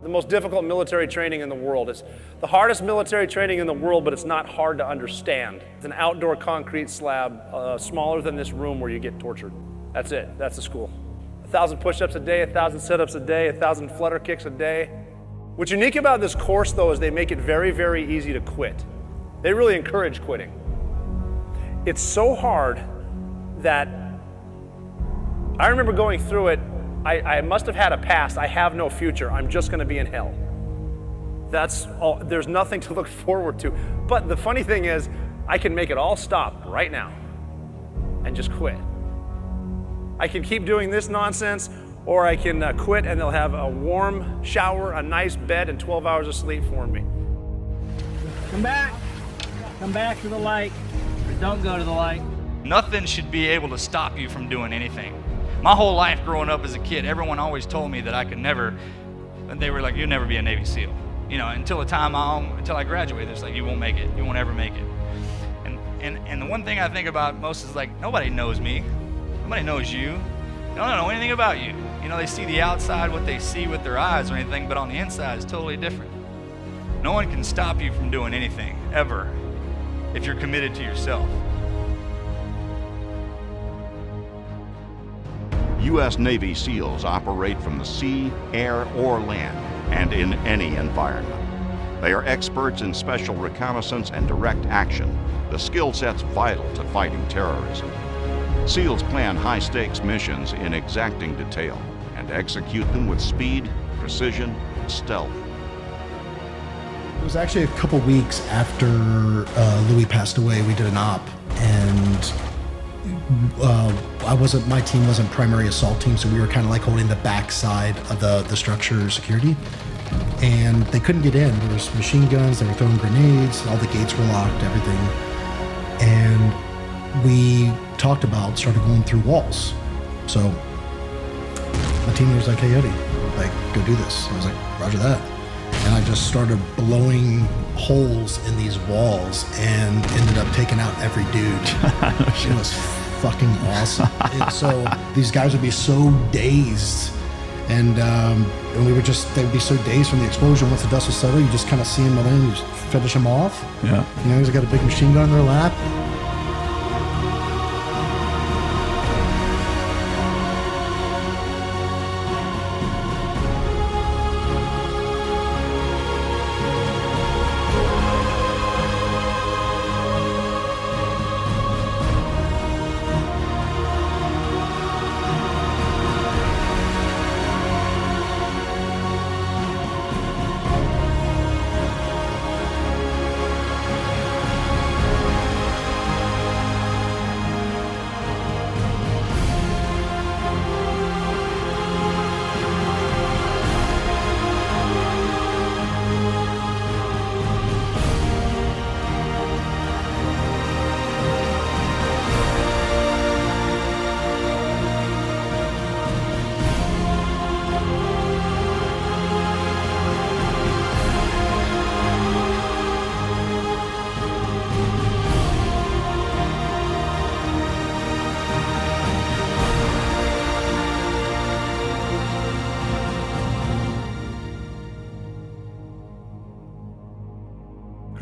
The most difficult military training in the world. It's the hardest military training in the world, but it's not hard to understand. It's an outdoor concrete slab, smaller than this room where you get tortured. That's it, that's the school. 1,000 push-ups a day, 1,000 sit-ups a day, 1,000 flutter kicks a day. What's unique about this course though is they make it very, very easy to quit. They really encourage quitting. It's so hard that I remember going through it, I must have had a past, I have no future, I'm just gonna be in hell. That's all, there's nothing to look forward to. But the funny thing is, I can make it all stop right now and just quit. I can keep doing this nonsense, or I can quit and they'll have a warm shower, a nice bed, and 12 hours of sleep for me. Come back to the light, or don't go to the light. Nothing should be able to stop you from doing anything. My whole life growing up as a kid, everyone always told me that I could never, they were like, you'll never be a Navy SEAL. You know, until I graduated, it's like, you won't make it, you won't ever make it. And the one thing I think about most is like, nobody knows me, nobody knows you, they don't know anything about you. You know, they see the outside, what they see with their eyes or anything, but on the inside is totally different. No one can stop you from doing anything, ever, if you're committed to yourself. U.S. Navy SEALs operate from the sea, air, or land, and in any environment. They are experts in special reconnaissance and direct action, the skill sets vital to fighting terrorism. SEALs plan high-stakes missions in exacting detail and execute them with speed, precision, and stealth. It was actually a couple weeks after Louis passed away, we did an op, and my team wasn't primary assault team, so we were kind of like holding the backside of the structure security. And they couldn't get in. There was machine guns, they were throwing grenades, all the gates were locked, everything. And we talked about started going through walls. So my team was like, hey Eddie, like, go do this. I was like, roger that. And I just started blowing holes in these walls and ended up taking out every dude. It was fucking awesome. So these guys would be so dazed, and we would they'd be so dazed from the explosion. Once the dust was settled, you just kind of see them, and then you just finish them off. Yeah. You know, he's got a big machine gun in their lap.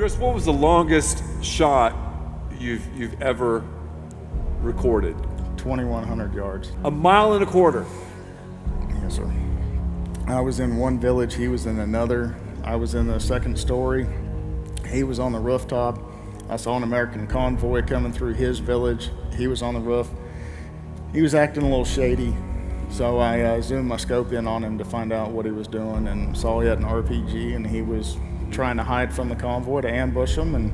Chris, what was the longest shot you've ever recorded? 2,100 yards. 1.25 miles. Yes, sir. I was in one village, he was in another. I was in the second story. He was on the rooftop. I saw an American convoy coming through his village. He was on the roof. He was acting a little shady, so I zoomed my scope in on him to find out what he was doing, and saw he had an RPG, and he was trying to hide from the convoy to ambush them. And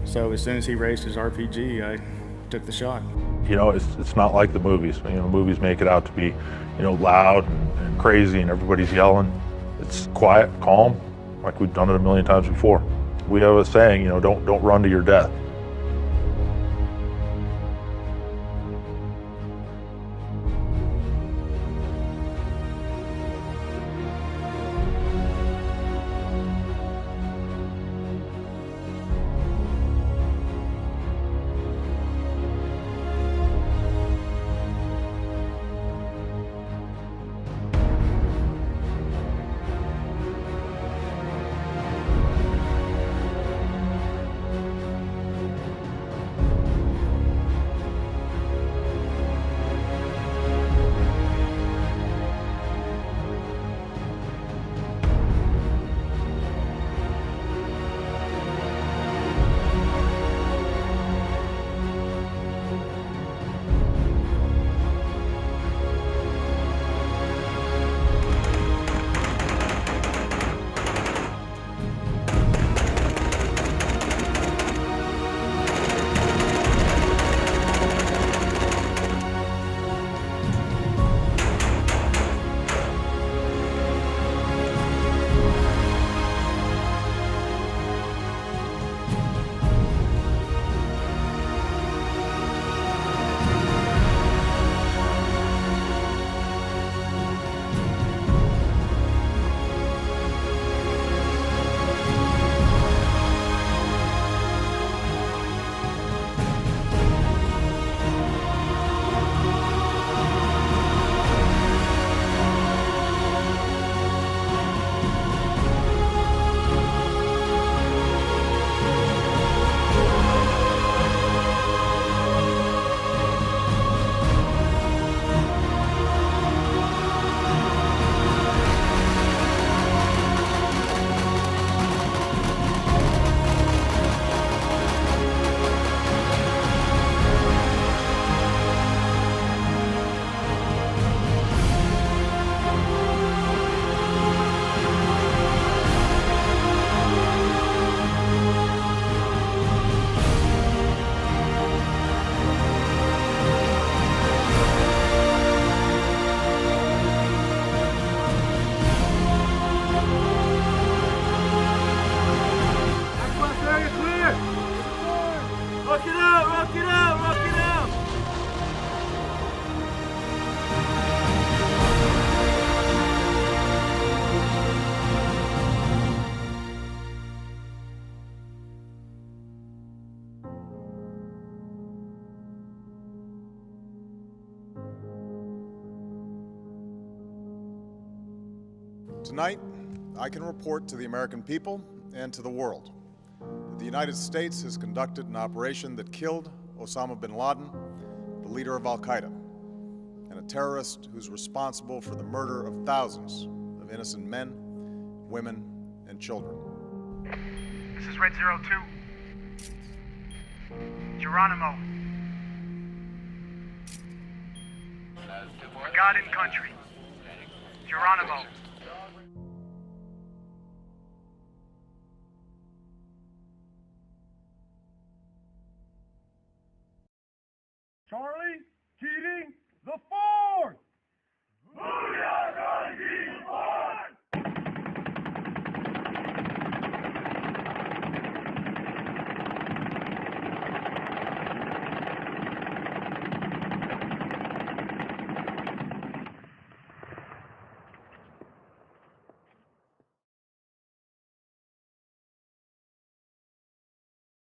so as soon as he raised his RPG, I took the shot. You know, it's not like the movies. You know, movies make it out to be, you know, loud and crazy and everybody's yelling. It's quiet, calm, like we've done it a million times before. We have a saying, you know, don't run to your death. Tonight, I can report to the American people and to the world that the United States has conducted an operation that killed Osama bin Laden, the leader of Al-Qaeda, and a terrorist who's responsible for the murder of thousands of innocent men, women, and children. This is Red 02. Geronimo. For God and country. Geronimo. Charlie, Keating, the 4th!